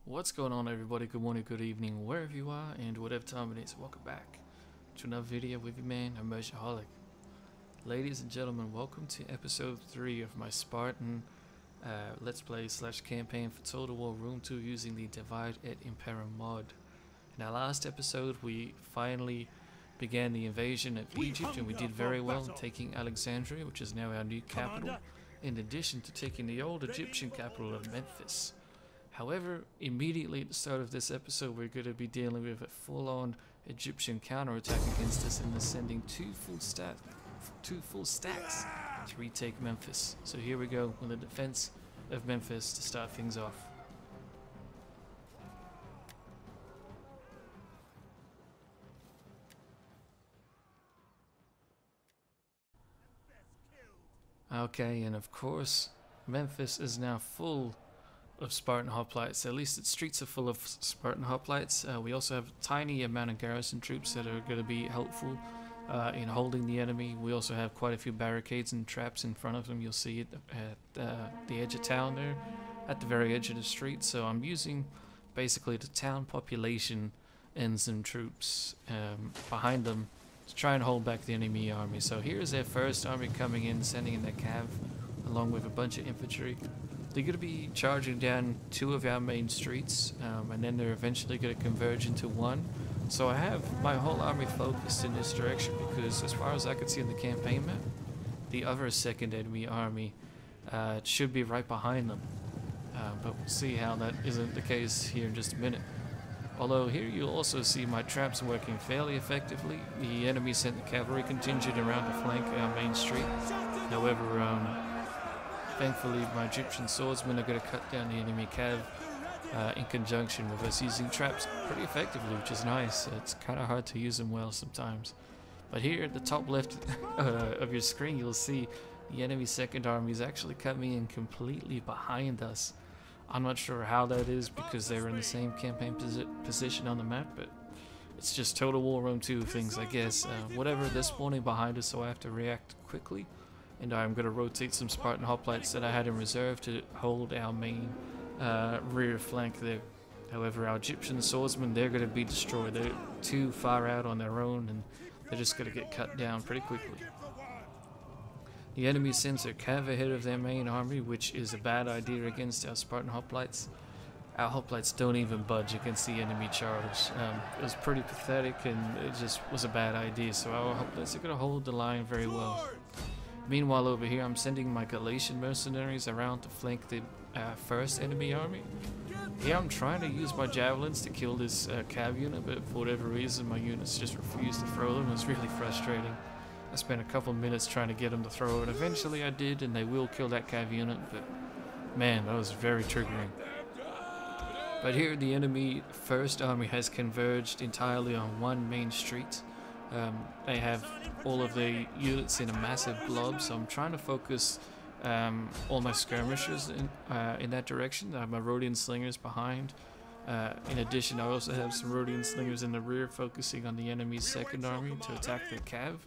What's going on, everybody? Good morning, good evening, wherever you are and whatever time it is. Welcome back to another video with your man, Immersionaholic. Ladies and gentlemen, welcome to episode 3 of my Spartan Let's Play / campaign for Total War Room 2 using the Divide et Impera mod. In our last episode, we finally began the invasion of Egypt, and we did very well in taking Alexandria, which is now our new capital, in addition to taking the old Egyptian capital of Memphis. However, immediately at the start of this episode, we're going to be dealing with a full-on Egyptian counterattack against us, and they're sending two full stacks to retake Memphis. So here we go with the defense of Memphis to start things off. Okay, and of course, Memphis is now full of Spartan hoplites. At least its streets are full of Spartan hoplites. We also have a tiny amount of garrison troops that are going to be helpful in holding the enemy. We also have quite a few barricades and traps in front of them. You'll see it at the edge of town there, at the very edge of the street. So I'm using basically the town population and some troops behind them to try and hold back the enemy army. So here's their first army coming in, sending in their cav along with a bunch of infantry. They're going to be charging down two of our main streets, and then they're eventually going to converge into one. So I have my whole army focused in this direction because, as far as I can see in the campaign map, the other second enemy army should be right behind them. But we'll see how that isn't the case here in just a minute. Although here you'll also see my traps working fairly effectively. The enemy sent the cavalry contingent around to flank our main street. However, thankfully, my Egyptian swordsmen are going to cut down the enemy cav in conjunction with us using traps pretty effectively, which is nice. It's kind of hard to use them well sometimes. But here at the top left of your screen, you'll see the enemy second army is actually coming in completely behind us. I'm not sure how that is because they're in the same campaign position on the map, but it's just Total War Room 2 things, I guess. Whatever, they're spawning behind us, so I have to react quickly. And I'm going to rotate some Spartan hoplites that I had in reserve to hold our main rear flank there. However, our Egyptian swordsmen, they're going to be destroyed. They're too far out on their own, and they're just going to get cut down pretty quickly. The enemy sends their cav ahead of their main army, which is a bad idea against our Spartan hoplites. Our hoplites don't even budge against the enemy charge. It was pretty pathetic, and it just was a bad idea, so our hoplites are going to hold the line very well. Meanwhile, over here, I'm sending my Galatian mercenaries around to flank the first enemy army. Here, I'm trying to use my javelins to kill this cav unit, but for whatever reason, my units just refuse to throw them. It's really frustrating. I spent a couple minutes trying to get them to throw it. Eventually, I did, and they will kill that cav unit, but man, that was very triggering. But here, the enemy first army has converged entirely on one main street. They have all of the units in a massive blob, so I'm trying to focus all my skirmishers in that direction. I have my Rhodian slingers behind. In addition, I also have some Rhodian slingers in the rear focusing on the enemy's second army to attack the cav.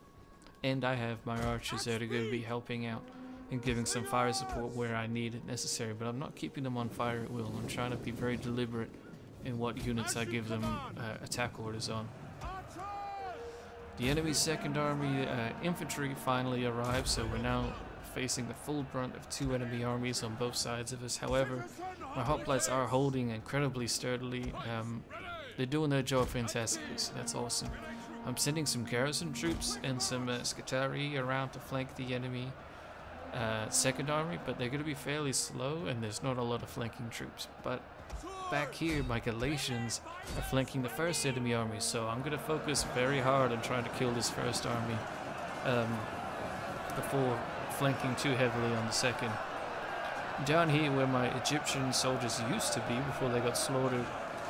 And I have my archers that are going to be helping out and giving some fire support where I need it necessary, but I'm not keeping them on fire at will. I'm trying to be very deliberate in what units I give them attack orders on. The enemy's second army infantry finally arrived, so we're now facing the full brunt of two enemy armies on both sides of us. However, my hoplites are holding incredibly sturdily. They're doing their job fantastically, so that's awesome. I'm sending some garrison troops and some Scutari around to flank the enemy second army, but they're going to be fairly slow, and there's not a lot of flanking troops. But back here, my Galatians are flanking the first enemy army, so I'm going to focus very hard on trying to kill this first army before flanking too heavily on the second. Down here, where my Egyptian soldiers used to be before they got slaughtered,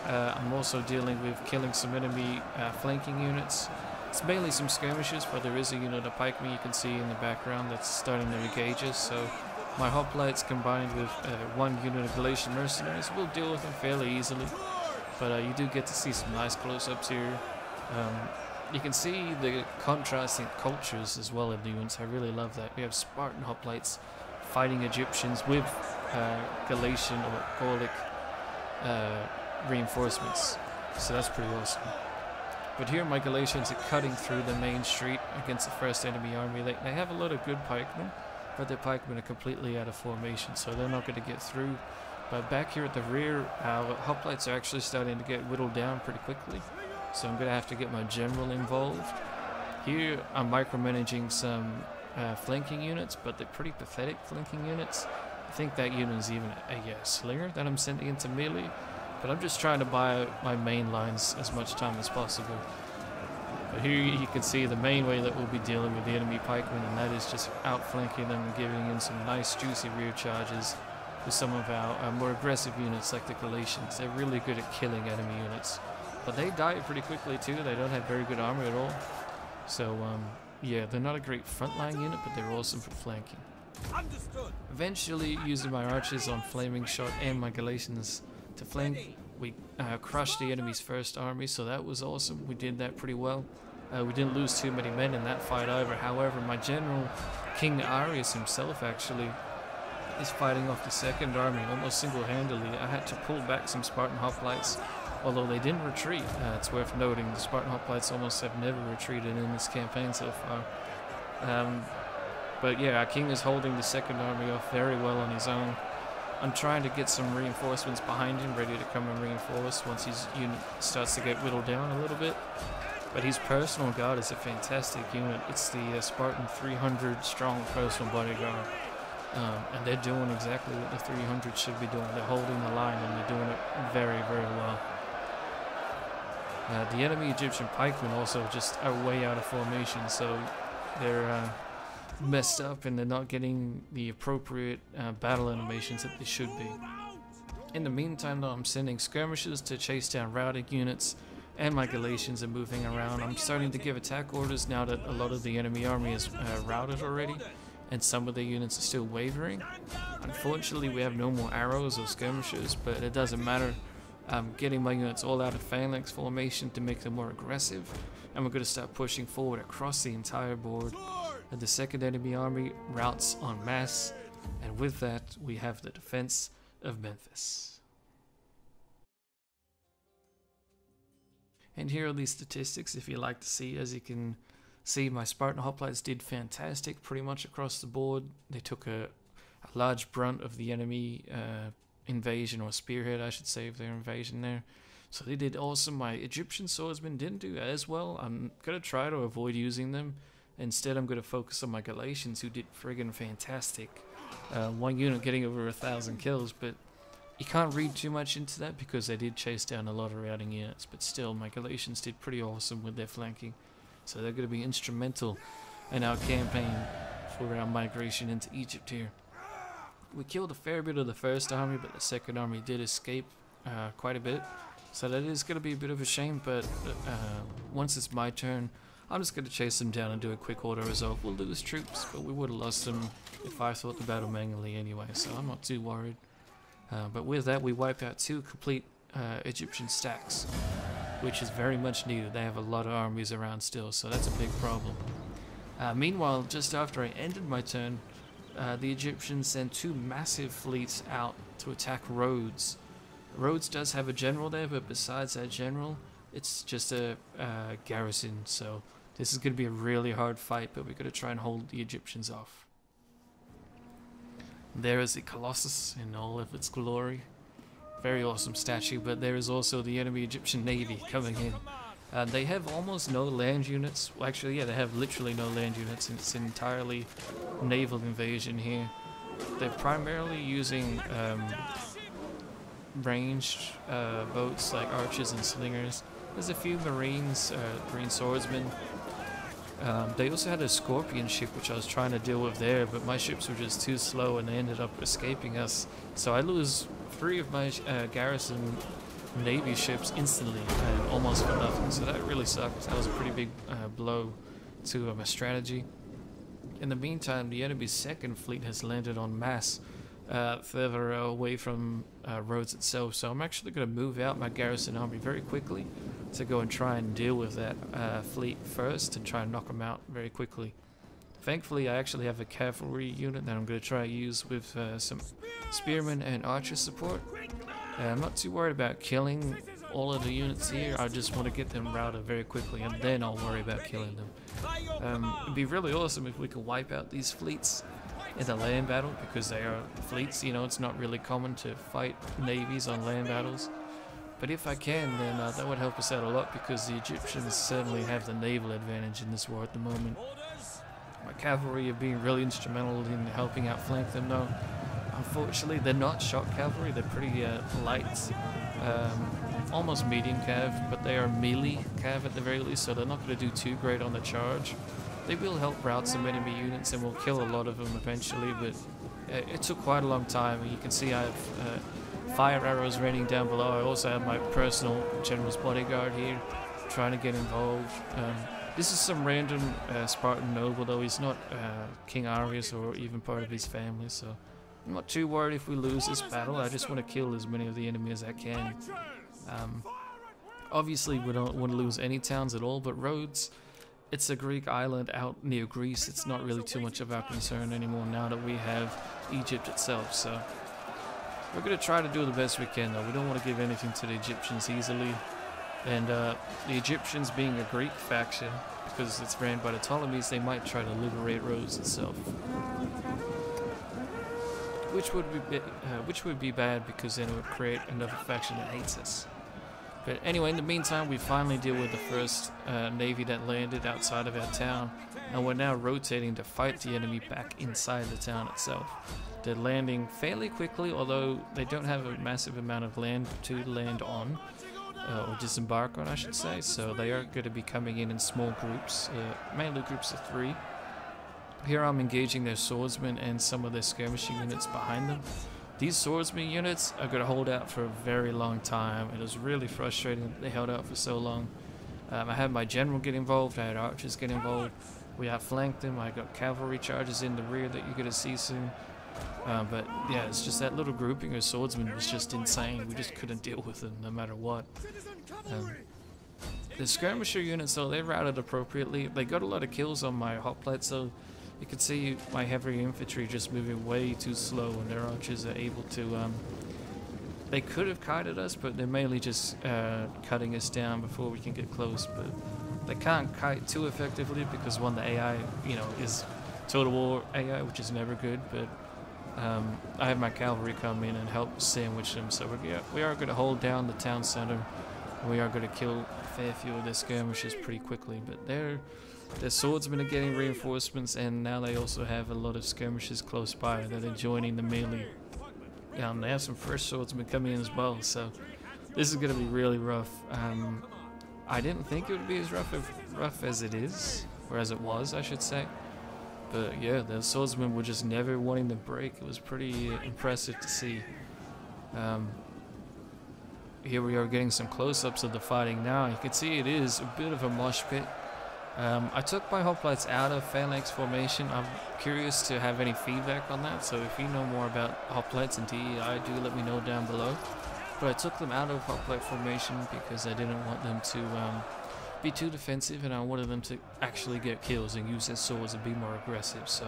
I'm also dealing with killing some enemy flanking units. It's mainly some skirmishers, but there is a unit of pikemen you can see in the background that's starting to engage us, so my hoplites combined with one unit of Galatian mercenaries will deal with them fairly easily. But you do get to see some nice close-ups here. You can see the contrasting cultures as well in the units. I really love that. We have Spartan hoplites fighting Egyptians with Galatian or Gaulic reinforcements, so that's pretty awesome. But here my Galatians are cutting through the main street against the first enemy army. They have a lot of good pikemen, but their pikemen are completely out of formation, so they're not going to get through. But back here at the rear, our hoplites are actually starting to get whittled down pretty quickly, so I'm going to have to get my general involved. Here I'm micromanaging some flanking units, but they're pretty pathetic flanking units. I think that unit is even a slinger that I'm sending into melee, but I'm just trying to buy out my main lines as much time as possible. But here you can see the main way that we'll be dealing with the enemy pikemen, and that is just outflanking them and giving in some nice juicy rear charges with some of our more aggressive units like the Galatians. They're really good at killing enemy units, but they die pretty quickly too. They don't have very good armor at all, so yeah, they're not a great frontline unit, but they're awesome for flanking. Understood. Eventually, using my archers on flaming shot and my Galatians to flank, we crushed the enemy's first army, so that was awesome. We did that pretty well. We didn't lose too many men in that fight either. However, my general, King Arius himself, actually is fighting off the second army almost single-handedly. I had to pull back some Spartan hoplites, although they didn't retreat. It's worth noting the Spartan hoplites almost have never retreated in this campaign so far. But yeah, our king is holding the second army off very well on his own. I'm trying to get some reinforcements behind him, ready to come and reinforce once his unit starts to get whittled down a little bit. But his personal guard is a fantastic unit. It's the Spartan 300 strong personal bodyguard. And they're doing exactly what the 300 should be doing. They're holding the line and they're doing it very, very well. The enemy Egyptian pikemen also just are way out of formation, so they're messed up and they're not getting the appropriate battle animations that they should be. In the meantime though, I'm sending skirmishers to chase down routing units, and my Galatians are moving around. I'm starting to give attack orders now that a lot of the enemy army is routed already, and some of the units are still wavering. Unfortunately, we have no more arrows or skirmishers, but it doesn't matter. I'm getting my units all out of phalanx formation to make them more aggressive, and we're going to start pushing forward across the entire board. And the second enemy army routes en masse, and with that we have the defense of Memphis. And here are the statistics if you like to see. As you can see, my Spartan hoplites did fantastic pretty much across the board. They took a large brunt of the enemy invasion, or spearhead I should say, of their invasion there. So they did awesome. My Egyptian swordsmen didn't do as well. I'm going to try to avoid using them. Instead, I'm going to focus on my Galatians, who did friggin' fantastic. One unit getting over 1,000 kills, but you can't read too much into that because they did chase down a lot of routing units. But still, my Galatians did pretty awesome with their flanking. So they're going to be instrumental in our campaign for our migration into Egypt here. We killed a fair bit of the first army, but the second army did escape quite a bit. So that is going to be a bit of a shame, but once it's my turn, I'm just going to chase them down and do a quick auto resolve. We'll lose troops, but we would have lost them if I fought the battle manually anyway, so I'm not too worried. But with that, we wipe out 2 complete Egyptian stacks, which is very much needed. They have a lot of armies around still, so that's a big problem. Meanwhile, just after I ended my turn, the Egyptians sent 2 massive fleets out to attack Rhodes. Rhodes does have a general there, but besides that general, it's just a garrison, so this is going to be a really hard fight, but we're going to try and hold the Egyptians off. There is the Colossus in all of its glory. Very awesome statue, but there is also the enemy Egyptian navy coming in. They have almost no land units. Well, actually, yeah, they have literally no land units. It's entirely naval invasion here. They're primarily using ranged boats like archers and slingers. There's a few marines, marine swordsmen. They also had a scorpion ship which I was trying to deal with there, but my ships were just too slow and they ended up escaping us. So I lose 3 of my garrison navy ships instantly, and almost for nothing. So that really sucked. That was a pretty big blow to my strategy. In the meantime, the enemy's second fleet has landed en masse further away from Rhodes itself, so I'm actually going to move out my garrison army very quickly to go and try and deal with that fleet first and try and knock them out very quickly. Thankfully, I actually have a cavalry unit that I'm going to try to use with some spearmen and archer support. I'm not too worried about killing all of the units here. I just want to get them routed very quickly, and then I'll worry about killing them. It'd be really awesome if we could wipe out these fleets in the land battle, because they are fleets. You know, it's not really common to fight navies on land battles. But if I can, then that would help us out a lot, because the Egyptians certainly have the naval advantage in this war at the moment. My cavalry are being really instrumental in helping outflank them, though. Unfortunately, they're not shock cavalry. They're pretty light, almost medium cav, but they are melee cav at the very least, so they're not going to do too great on the charge. They will help rout some enemy units, and will kill a lot of them eventually, but it took quite a long time. And you can see I have fire arrows raining down below. I also have my personal general's bodyguard here trying to get involved. This is some random Spartan noble, though. He's not King Arius or even part of his family, so I'm not too worried if we lose this battle. I just want to kill as many of the enemy as I can. Obviously, we don't want to lose any towns at all, but Rhodes, it's a Greek island out near Greece. It's not really too much of our concern anymore now that we have Egypt itself, so we're going to try to do the best we can, though. We don't want to give anything to the Egyptians easily. And the Egyptians being a Greek faction, because it's ran by the Ptolemies, they might try to liberate Rhodes itself. Which would be bad, because then it would create another faction that hates us. But anyway, in the meantime, we finally deal with the first navy that landed outside of our town, and we're now rotating to fight the enemy back inside the town itself. They're landing fairly quickly, although they don't have a massive amount of land to land on, or disembark on, I should say, so they are going to be coming in small groups, mainly groups of 3. Here I'm engaging their swordsmen and some of their skirmishing units behind them. These swordsman units are going to hold out for a very long time. It was really frustrating that they held out for so long. I had my general get involved, I had archers get involved, we outflanked them, I got cavalry charges in the rear that you're going to see soon. But yeah, it's just that little grouping of swordsmen was just insane. We just couldn't deal with them no matter what. The skirmisher units, though, they routed appropriately. They got a lot of kills on my hoplites, so you can see my heavy infantry just moving way too slow, and their archers are able to, they could have kited us, but they're mainly just cutting us down before we can get close. But they can't kite too effectively, because one, the AI, you know, is Total War AI, which is never good, but I have my cavalry come in and help sandwich them, so we are going to hold down the town center, and we are going to kill a fair few of their skirmishers pretty quickly. But their swordsmen are getting reinforcements, and now they also have a lot of skirmishers close by that are joining the melee. And they have some fresh swordsmen coming in as well, so this is going to be really rough. I didn't think it would be as rough as it is, or as it was, I should say. But yeah, the swordsmen were just never wanting to break. It was pretty impressive to see. Here we are getting some close-ups of the fighting now. You can see it is a bit of a mosh pit. I took my hoplites out of phalanx formation. I'm curious to have any feedback on that, so if you know more about hoplites and DEI, do let me know down below. But I took them out of hoplite formation because I didn't want them to be too defensive, and I wanted them to actually get kills and use their swords and be more aggressive. So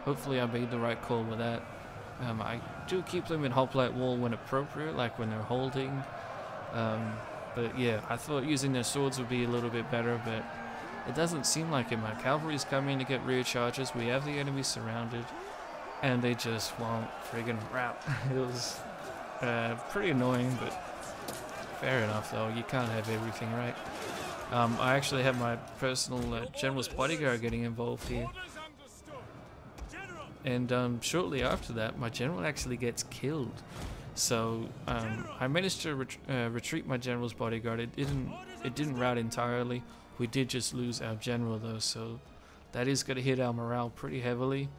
hopefully I made the right call with that. I do keep them in hoplite wall when appropriate, like when they're holding. But yeah, I thought using their swords would be a little bit better, but it doesn't seem like it. My cavalry's coming to get rear charges. We have the enemy surrounded, and they just won't friggin' rout. It was pretty annoying, but fair enough though. You can't have everything, right? I actually have my personal general's bodyguard getting involved here. And shortly after that, my general actually gets killed. So I managed to retreat my general's bodyguard. It didn't rout entirely. We did just lose our general though, so that is going to hit our morale pretty heavily.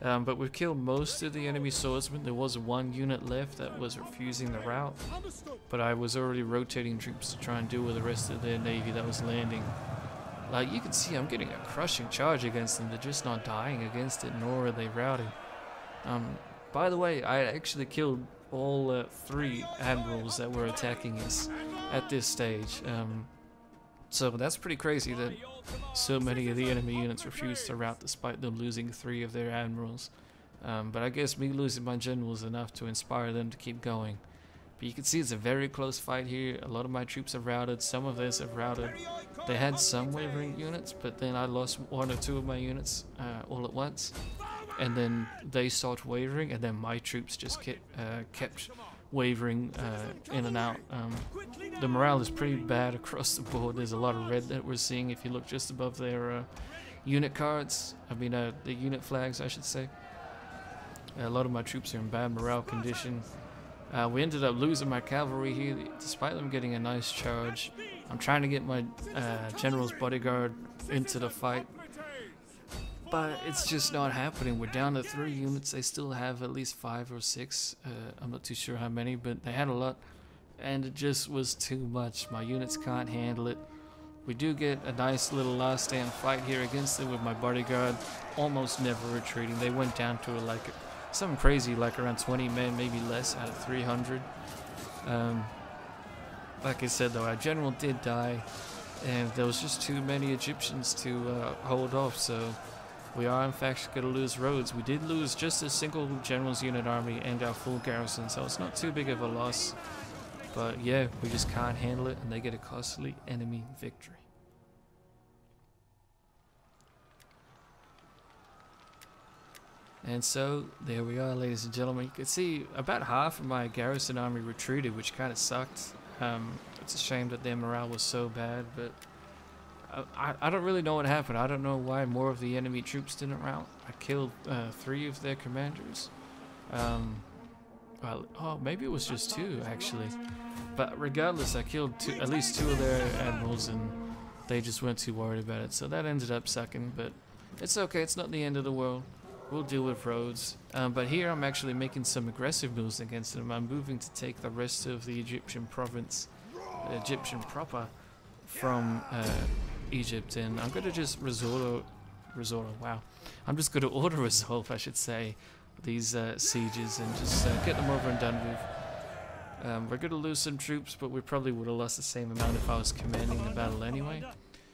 But we've killed most of the enemy swordsmen. There was one unit left that was refusing the rout, but I was already rotating troops to try and deal with the rest of their navy that was landing. Like you can see, I'm getting a crushing charge against them. They're just not dying against it, nor are they routing. By the way, I actually killed all 3 admirals that were attacking us at this stage. So that's pretty crazy that so many of the enemy units refused to rout despite them losing 3 of their admirals. But I guess me losing my general was enough to inspire them to keep going. But you can see it's a very close fight here. A lot of my troops have routed. Some of theirs have routed. They had some wavering units, but then I lost 1 or 2 of my units all at once. And then they started wavering, and then my troops just kept wavering in and out. The morale is pretty bad across the board. There's a lot of red that we're seeing if you look just above their unit cards. I mean, the unit flags, I should say. A lot of my troops are in bad morale condition. We ended up losing my cavalry here, despite them getting a nice charge. I'm trying to get my general's bodyguard into the fight, but it's just not happening. We're down to 3 units. They still have at least 5 or 6. I'm not too sure how many, but they had a lot, and it just was too much. My units can't handle it. We do get a nice little last stand fight here against them with my bodyguard almost never retreating. They went down to like something crazy, like around 20 men, maybe less, out of 300. Like I said though, our general did die, and there was just too many Egyptians to hold off, so we are in fact going to lose Rhodes. We did lose just a single general's unit army and our full garrison, so it's not too big of a loss. But yeah, we just can't handle it, and they get a costly enemy victory. And so, there we are, ladies and gentlemen. You can see about half of my garrison army retreated, which kind of sucked. It's a shame that their morale was so bad, but I don't really know what happened. I don't know why more of the enemy troops didn't rout. I killed 3 of their commanders. Well, oh, maybe it was just 2, actually. But regardless, I killed at least 2 of their admirals, and they just weren't too worried about it. So that ended up sucking, but it's okay. It's not the end of the world. We'll deal with Rhodes. But here I'm actually making some aggressive moves against them. I'm moving to take the rest of the Egyptian province, Egyptian proper, from Egypt, and I'm going to just wow. I'm just going to auto-resolve, I should say, these sieges and just get them over and done with. We're going to lose some troops, but we probably would have lost the same amount if I was commanding the battle anyway.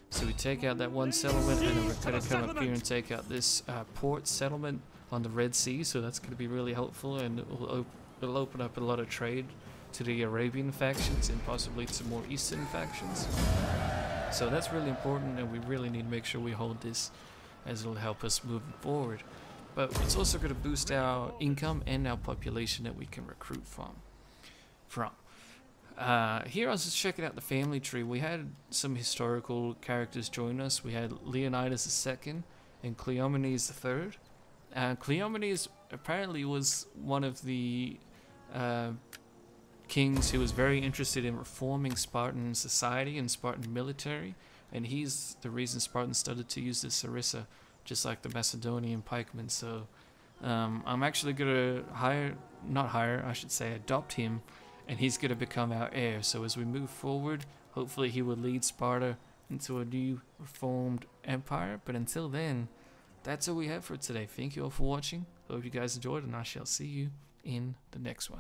So we take out that one settlement, and then we're going to come up here and take out this port settlement on the Red Sea. So that's going to be really helpful, and it'll open up a lot of trade to the Arabian factions and possibly to more Eastern factions. So that's really important, and we really need to make sure we hold this, as it'll help us moving forward. But it's also going to boost our income and our population that we can recruit from. Here I was just checking out the family tree. We had some historical characters join us. We had Leonidas II and Cleomenes III. Cleomenes apparently was one of the kings who was very interested in reforming Spartan society and Spartan military, and he's the reason Spartans started to use the sarissa, just like the Macedonian pikemen. So I'm actually going to adopt him, and he's going to become our heir. So as we move forward, hopefully he will lead Sparta into a new reformed empire. But until then, that's all we have for today. Thank you all for watching. Hope you guys enjoyed, and I shall see you in the next one.